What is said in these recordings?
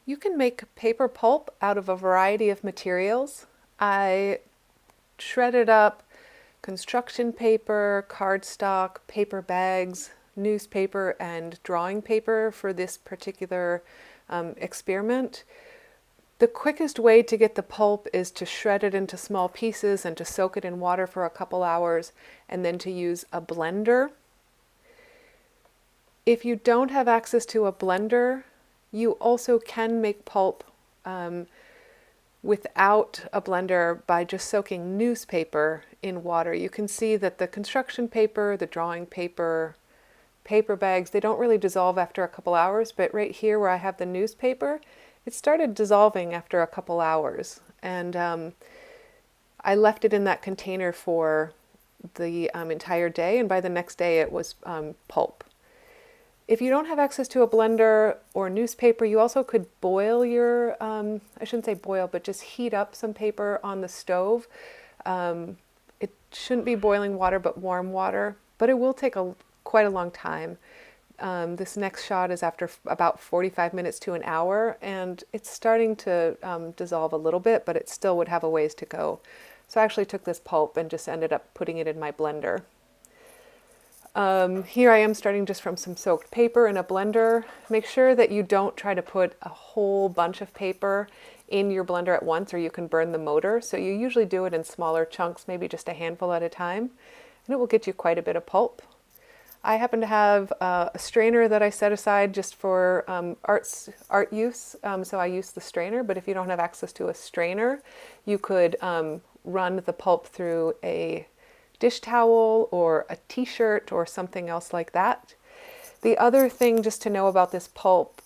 You can make paper pulp out of a variety of materials. I shredded up construction paper, cardstock, paper bags, newspaper, and drawing paper for this particular experiment. The quickest way to get the pulp is to shred it into small pieces and to soak it in water for a couple hours and then to use a blender. If you don't have access to a blender, you also can make pulp without a blender by just soaking newspaper in water. You can see that the construction paper, the drawing paper, paper bags, they don't really dissolve after a couple hours, but right here where I have the newspaper, it started dissolving after a couple hours. And I left it in that container for the entire day, and by the next day it was pulp. If you don't have access to a blender or newspaper, you also could boil your, I shouldn't say boil, but just heat up some paper on the stove. It shouldn't be boiling water, but warm water, but it will take quite a long time. This next shot is after about 45 minutes to an hour, and it's starting to dissolve a little bit, but it still would have a ways to go. So I actually took this pulp and just ended up putting it in my blender. Here I am starting just from some soaked paper in a blender. Make sure that you don't try to put a whole bunch of paper in your blender at once, or you can burn the motor. So you usually do it in smaller chunks, maybe just a handful at a time, and it will get you quite a bit of pulp. I happen to have a strainer that I set aside just for art use, so I use the strainer, but if you don't have access to a strainer, you could run the pulp through a dish towel or a t-shirt or something else like that. The other thing just to know about this pulp,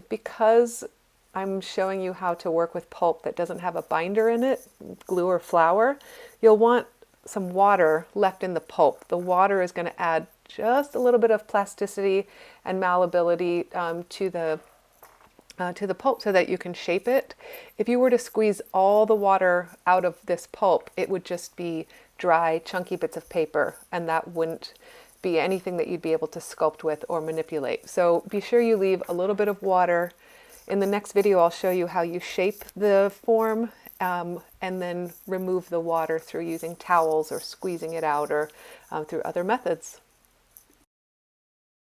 because I'm showing you how to work with pulp that doesn't have a binder in it, glue or flour, you'll want some water left in the pulp. The water is going to add just a little bit of plasticity and malleability to the pulp so that you can shape it. If you were to squeeze all the water out of this pulp, it would just be dry, chunky bits of paper, and that wouldn't be anything that you'd be able to sculpt with or manipulate. So be sure you leave a little bit of water. In the next video, I'll show you how you shape the form and then remove the water through using towels or squeezing it out or through other methods.